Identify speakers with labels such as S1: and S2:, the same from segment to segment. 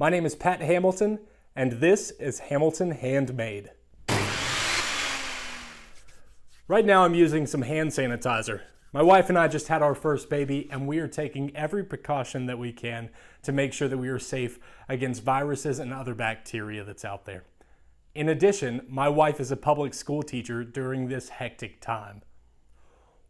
S1: My name is Pat Hamilton, and this is Hamilton Handmade. Right now I'm using some hand sanitizer. My wife and I just had our first baby, and we are taking every precaution that we can to make sure that we are safe against viruses and other bacteria that's out there. In addition, my wife is a public school teacher during this hectic time.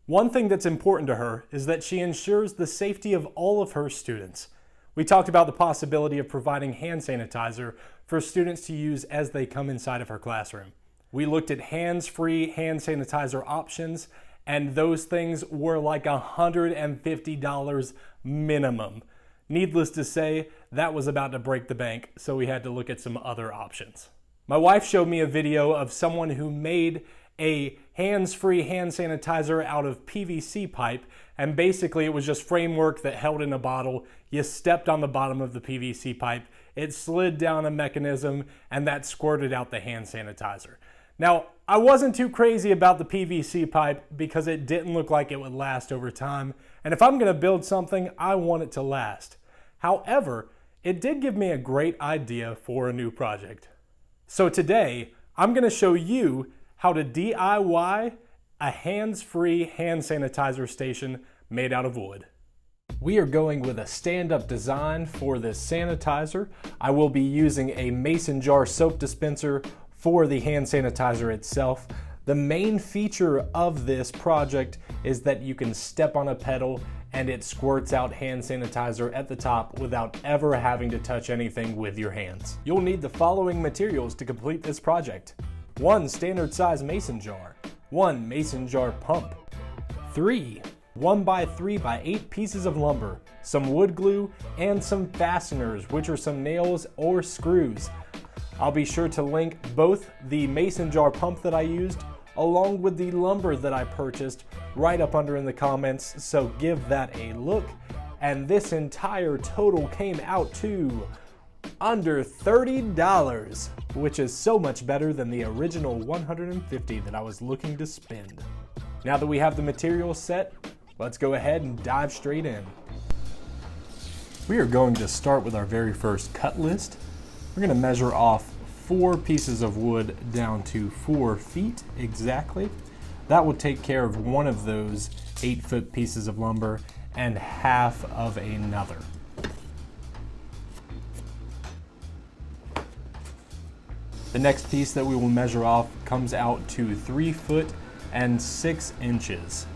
S1: One thing that's important to her is that she ensures the safety of all of her students. We talked about the possibility of providing hand sanitizer for students to use as they come inside of her classroom. We looked at hands-free hand sanitizer options, and those things were like $150 minimum. Needless to say, that was about to break the bank, so we had to look at some other options. My wife showed me a video of someone who made a hands-free hand sanitizer out of PVC pipe, and basically it was just framework that held in a bottle. You stepped on the bottom of the PVC pipe, it slid down a mechanism, and that squirted out the hand sanitizer. Now, I wasn't too crazy about the PVC pipe because it didn't look like it would last over time, and if I'm going to build something, I want it to last. However, it did give me a great idea for a new project. So today, I'm going to show you how to DIY a hands-free hand sanitizer station made out of wood. We are going with a stand-up design for this sanitizer. I will be using a mason jar soap dispenser for the hand sanitizer itself. The main feature of this project is that you can step on a pedal and it squirts out hand sanitizer at the top without ever having to touch anything with your hands. You'll need the following materials to complete this project. 1 standard size mason jar, 1 mason jar pump, 3 1x3x8 pieces of lumber, some wood glue, and some fasteners, which are some nails or screws. I'll be sure to link both the mason jar pump that I used along with the lumber that I purchased right up under in the comments, so give that a look. And this entire total came out to under $30, which is so much better than the original $150 that I was looking to spend. Now that we have the materials set, let's go ahead and dive straight in. We are going to start with our very first cut list. We're going to measure off 4 pieces of wood down to 4 feet exactly. That will take care of one of those 8-foot pieces of lumber and half of another. The next piece that we will measure off comes out to 3 foot and 6 inches.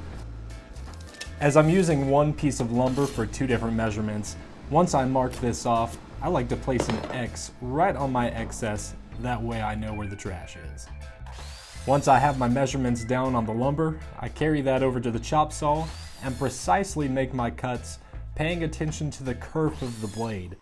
S1: As I'm using one piece of lumber for 2 different measurements, once I mark this off, I like to place an X right on my excess, that way I know where the trash is. Once I have my measurements down on the lumber, I carry that over to the chop saw and precisely make my cuts, paying attention to the curve of the blade.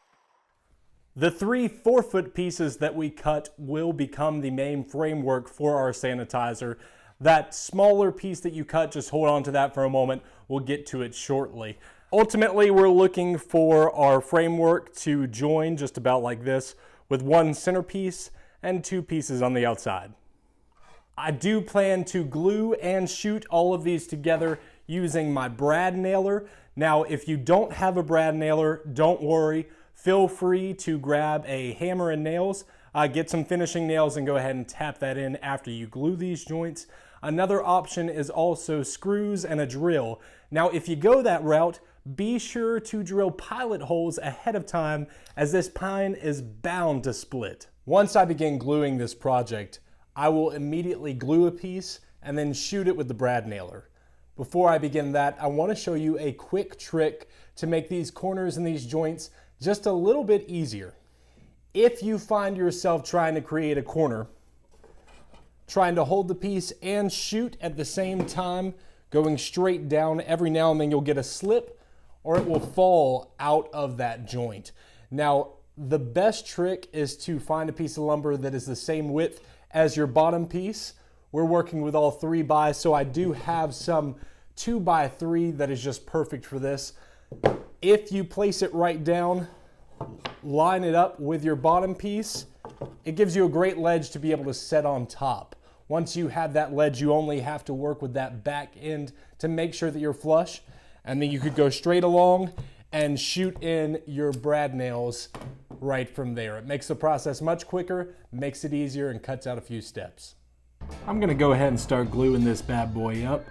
S1: The 3 4-foot pieces that we cut will become the main framework for our sanitizer. That smaller piece that you cut, just hold on to that for a moment, we'll get to it shortly. Ultimately, we're looking for our framework to join just about like this, with 1 centerpiece and 2 pieces on the outside. I do plan to glue and shoot all of these together using my brad nailer. Now, if you don't have a brad nailer, don't worry. Feel free to grab a hammer and nails, get some finishing nails and go ahead and tap that in after you glue these joints. Another option is also screws and a drill. Now, if you go that route, be sure to drill pilot holes ahead of time, as this pine is bound to split. Once I begin gluing this project, I will immediately glue a piece and then shoot it with the brad nailer. Before I begin that, I want to show you a quick trick to make these corners and these joints just a little bit easier. If you find yourself trying to create a corner, trying to hold the piece and shoot at the same time, going straight down, every now and then you'll get a slip or it will fall out of that joint. Now, the best trick is to find a piece of lumber that is the same width as your bottom piece. We're working with all 3x, so I do have some 2x3 that is just perfect for this. If you place it right down, line it up with your bottom piece, it gives you a great ledge to be able to set on top. Once you have that ledge, you only have to work with that back end to make sure that you're flush, and then you could go straight along and shoot in your brad nails right from there. It makes the process much quicker, makes it easier, and cuts out a few steps. I'm gonna go ahead and start gluing this bad boy up.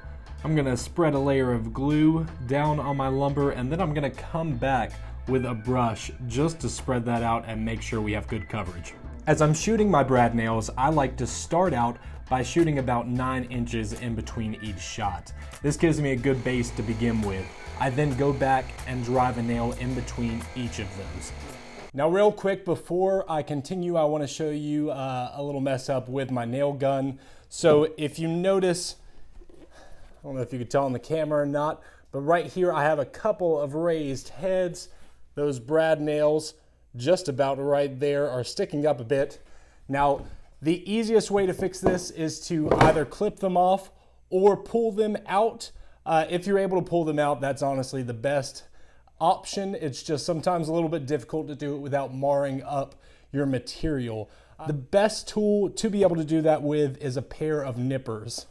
S1: I'm gonna spread a layer of glue down on my lumber, and then I'm gonna come back with a brush just to spread that out and make sure we have good coverage. As I'm shooting my brad nails, I like to start out by shooting about 9 inches in between each shot. This gives me a good base to begin with. I then go back and drive a nail in between each of those. Now real quick, before I continue, I want to show you a little mess up with my nail gun. So if you notice, I don't know if you could tell on the camera or not, but right here I have a couple of raised heads. Those brad nails just about right there are sticking up a bit. Now the easiest way to fix this is to either clip them off or pull them out. If you're able to pull them out, that's honestly the best option. It's just sometimes a little bit difficult to do it without marring up your material. The best tool to be able to do that with is a pair of nippers.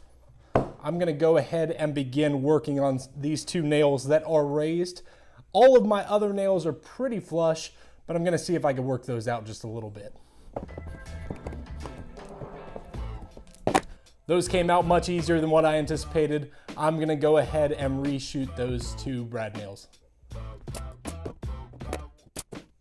S1: I'm gonna go ahead and begin working on these 2 nails that are raised. All of my other nails are pretty flush, but I'm gonna see if I can work those out just a little bit. Those came out much easier than what I anticipated. I'm gonna go ahead and reshoot those 2 brad nails.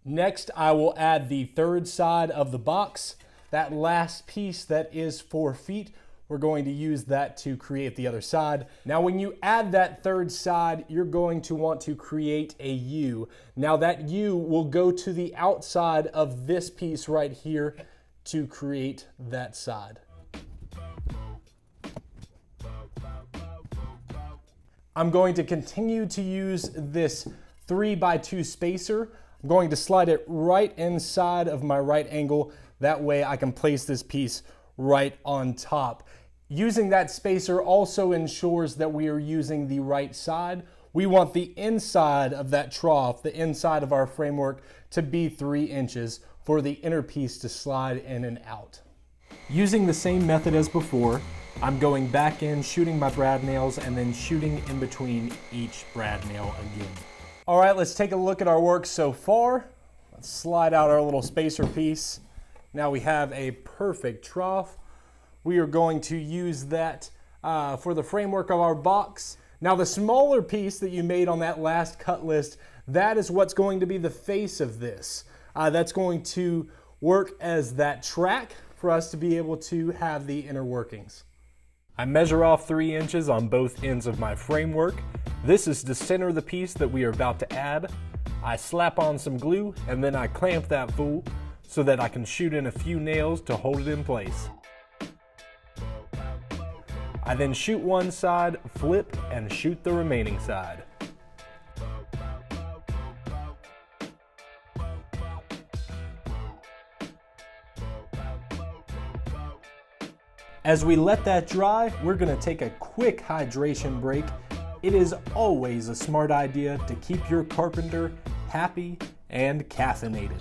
S1: Next, I will add the 3rd side of the box. That last piece that is 4 feet, we're going to use that to create the other side. Now, when you add that 3rd side, you're going to want to create a U. Now that U will go to the outside of this piece right here to create that side. I'm going to continue to use this 3x2 spacer. I'm going to slide it right inside of my right angle. That way I can place this piece right on top. Using that spacer also ensures that we are using the right side. We want the inside of that trough, the inside of our framework, to be 3 inches for the inner piece to slide in and out. Using the same method as before, I'm going back in, shooting my brad nails, and then shooting in between each brad nail again. All right, let's take a look at our work so far. Let's slide out our little spacer piece. Now we have a perfect trough. We are going to use that for the framework of our box. Now the smaller piece that you made on that last cut list, that is what's going to be the face of this. That's going to work as that track for us to be able to have the inner workings. I measure off 3 inches on both ends of my framework. This is to center the piece that we are about to add. I slap on some glue and then I clamp that fool so that I can shoot in a few nails to hold it in place. I then shoot one side, flip, and shoot the remaining side. As we let that dry, we're going to take a quick hydration break. It is always a smart idea to keep your carpenter happy and caffeinated.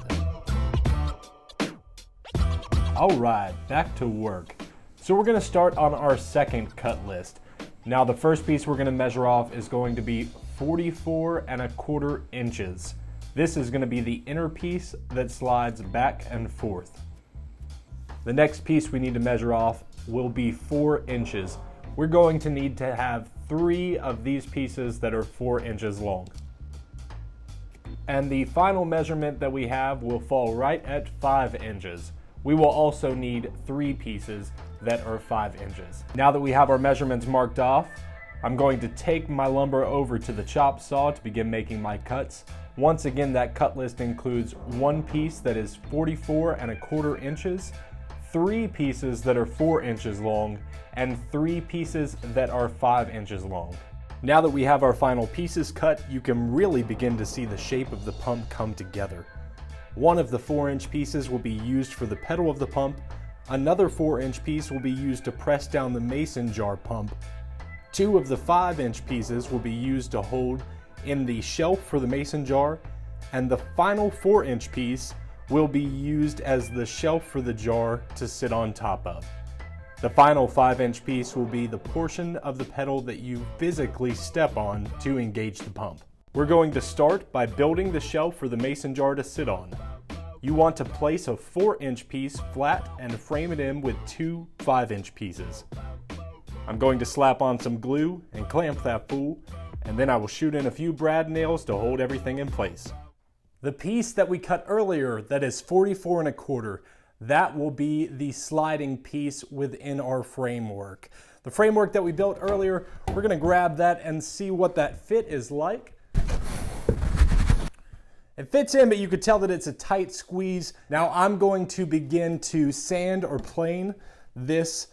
S1: All right, back to work. So we're going to start on our second cut list. Now the first piece we're going to measure off is going to be 44¼ inches. This is going to be the inner piece that slides back and forth. The next piece we need to measure off will be 4 inches. We're going to need to have 3 of these pieces that are 4 inches long. And the final measurement that we have will fall right at 5 inches. We will also need 3 pieces that are 5 inches. Now that we have our measurements marked off, I'm going to take my lumber over to the chop saw to begin making my cuts. Once again, that cut list includes 1 piece that is 44¼ inches, 3 pieces that are 4 inches long, and 3 pieces that are 5 inches long. Now that we have our final pieces cut, you can really begin to see the shape of the pump come together. One of the 4-inch pieces will be used for the pedal of the pump. Another 4-inch piece will be used to press down the mason jar pump. 2 of the 5-inch pieces will be used to hold in the shelf for the mason jar, and the final 4-inch piece will be used as the shelf for the jar to sit on top of. The final 5-inch piece will be the portion of the pedal that you physically step on to engage the pump. We're going to start by building the shelf for the mason jar to sit on. You want to place a 4-inch piece flat and frame it in with 2 5-inch pieces. I'm going to slap on some glue and clamp that fool, and then I will shoot in a few brad nails to hold everything in place. The piece that we cut earlier that is 44 1/4, that will be the sliding piece within our framework. The framework that we built earlier, we're gonna grab that and see what that fit is like. It fits in, but you could tell that it's a tight squeeze. Now I'm going to begin to sand or plane this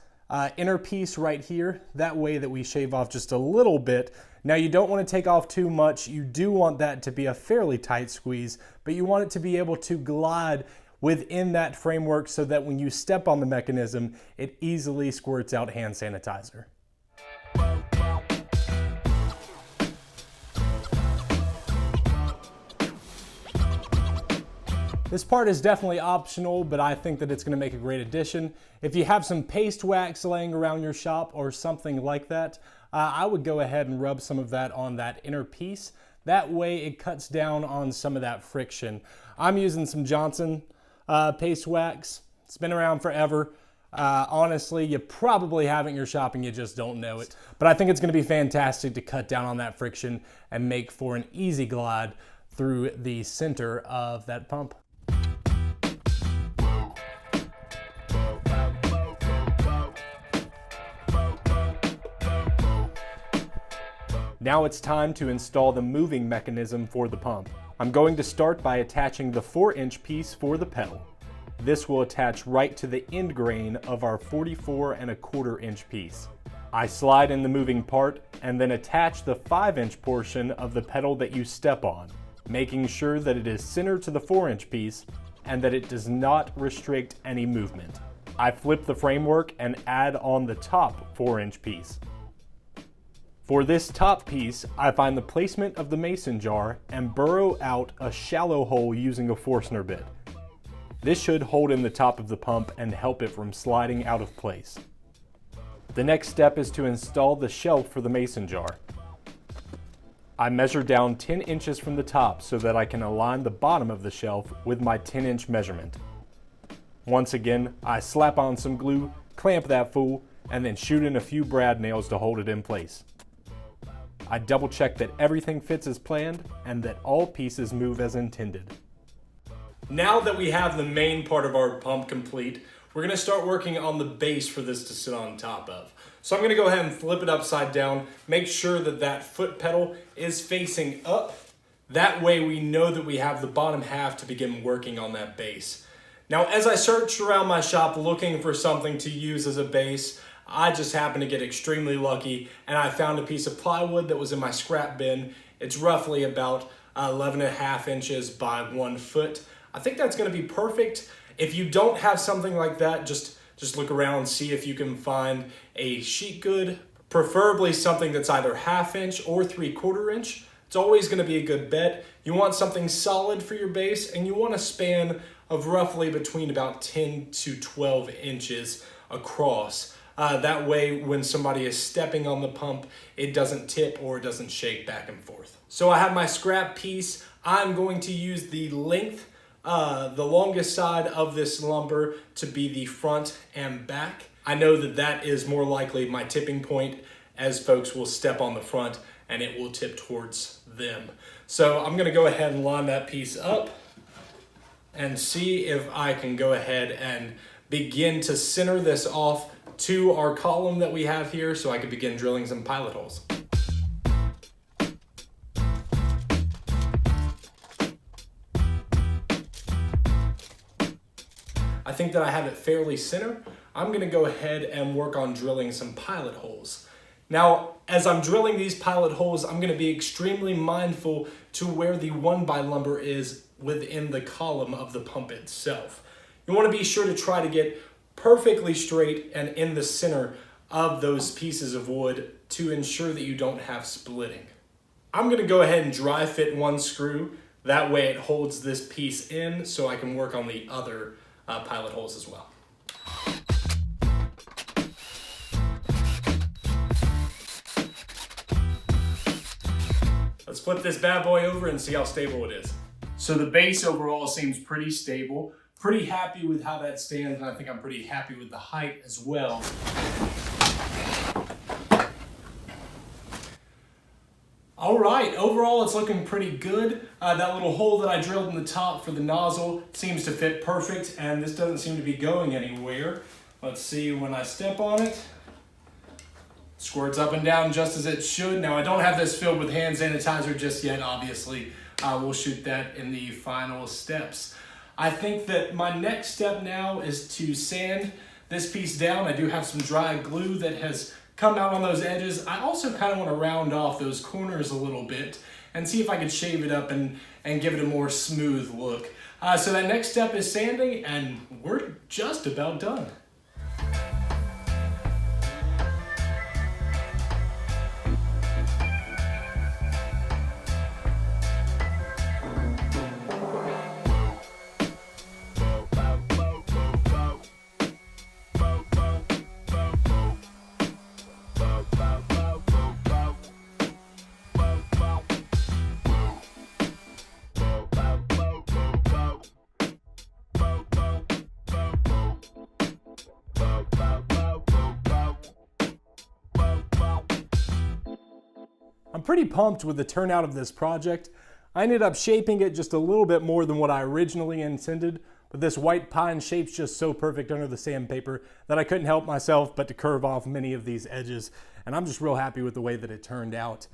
S1: inner piece right here. That way that we shave off just a little bit. Now you don't want to take off too much. You do want that to be a fairly tight squeeze, but you want it to be able to glide within that framework so that when you step on the mechanism, it easily squirts out hand sanitizer. This part is definitely optional, but I think that it's going to make a great addition. If you have some paste wax laying around your shop or something like that, I would go ahead and rub some of that on that inner piece. That way it cuts down on some of that friction. I'm using some Johnson paste wax. It's been around forever. Honestly, you probably have it in your shop and you just don't know it. But I think it's going to be fantastic to cut down on that friction and make for an easy glide through the center of that pump. Now it's time to install the moving mechanism for the pump. I'm going to start by attaching the 4-inch piece for the pedal. This will attach right to the end grain of our 44 1/4-inch piece. I slide in the moving part and then attach the 5-inch portion of the pedal that you step on, making sure that it is centered to the 4-inch piece and that it does not restrict any movement. I flip the framework and add on the top 4-inch piece. For this top piece, I find the placement of the mason jar and burrow out a shallow hole using a Forstner bit. This should hold in the top of the pump and help it from sliding out of place. The next step is to install the shelf for the mason jar. I measure down 10 inches from the top so that I can align the bottom of the shelf with my 10-inch measurement. Once again, I slap on some glue, clamp that fool, and then shoot in a few brad nails to hold it in place. I double check that everything fits as planned and that all pieces move as intended. Now that we have the main part of our pump complete, we're going to start working on the base for this to sit on top of. So I'm going to go ahead and flip it upside down, make sure that that foot pedal is facing up. That way we know that we have the bottom half to begin working on that base. Now as I searched around my shop looking for something to use as a base, I just happened to get extremely lucky and I found a piece of plywood that was in my scrap bin. It's roughly about 11.5 inches by 1 foot. I think that's going to be perfect. If you don't have something like that, just look around and see if you can find a sheet good, preferably something that's either 1/2 inch or 3/4 inch. It's always going to be a good bet. You want something solid for your base and you want a span of roughly between about 10 to 12 inches across. That way, when somebody is stepping on the pump, it doesn't tip or it doesn't shake back and forth. So I have my scrap piece. I'm going to use the length, the longest side of this lumber to be the front and back. I know that that is more likely my tipping point, as folks will step on the front and it will tip towards them. So I'm going to go ahead and line that piece up and see if I can go ahead and begin to center this off to our column that we have here so I could begin drilling some pilot holes. I think that I have it fairly center. I'm going to go ahead and work on drilling some pilot holes. Now, as I'm drilling these pilot holes, I'm going to be extremely mindful to where the 1x lumber is within the column of the pump itself. You want to be sure to try to get perfectly straight and in the center of those pieces of wood to ensure that you don't have splitting. I'm going to go ahead and dry fit one screw. That way it holds this piece in so I can work on the other pilot holes as well. Let's flip this bad boy over and see how stable it is. So the base overall seems pretty stable. Pretty happy with how that stands, and I think I'm pretty happy with the height as well. All right, overall it's looking pretty good. That little hole that I drilled in the top for the nozzle seems to fit perfect, and this doesn't seem to be going anywhere. Let's see when I step on it. Squirts up and down just as it should. Now I don't have this filled with hand sanitizer just yet, obviously. We'll shoot that in the final steps. I think that my next step now is to sand this piece down. I do have some dry glue that has come out on those edges. I also kind of want to round off those corners a little bit and see if I could shave it up and give it a more smooth look. So that next step is sanding, and we're just about done. I'm pretty pumped with the turnout of this project. I ended up shaping it just a little bit more than what I originally intended, but this white pine shape's just so perfect under the sandpaper that I couldn't help myself but to curve off many of these edges, and I'm just real happy with the way that it turned out.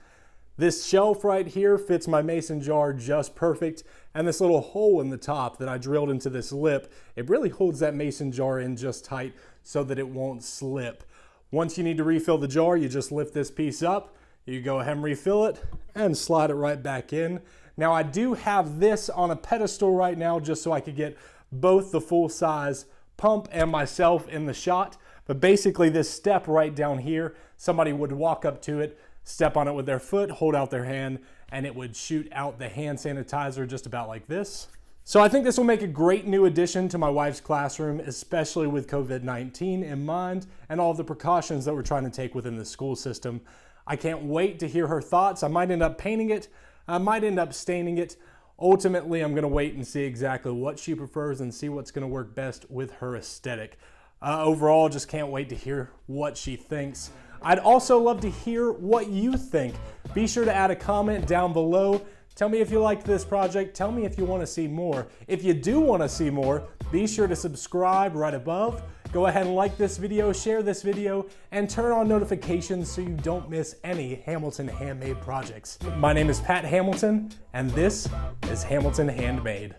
S1: This shelf right here fits my mason jar just perfect, and this little hole in the top that I drilled into this lip, it really holds that mason jar in just tight so that it won't slip. Once you need to refill the jar, you just lift this piece up, you go ahead and refill it and slide it right back in. Now I do have this on a pedestal right now just so I could get both the full size pump and myself in the shot. But basically this step right down here, somebody would walk up to it, step on it with their foot, hold out their hand, and it would shoot out the hand sanitizer just about like this. So I think this will make a great new addition to my wife's classroom, especially with COVID-19 in mind and all of the precautions that we're trying to take within the school system. I can't wait to hear her thoughts. I might end up painting it. I might end up staining it. Ultimately, I'm going to wait and see exactly what she prefers and see what's going to work best with her aesthetic. Overall, just can't wait to hear what she thinks. I'd also love to hear what you think. Be sure to add a comment down below. Tell me if you liked this project. Tell me if you want to see more. If you do want to see more, be sure to subscribe right above. Go ahead and like this video, share this video, and turn on notifications so you don't miss any Hamilton Handmade projects. My name is Pat Hamilton, and this is Hamilton Handmade.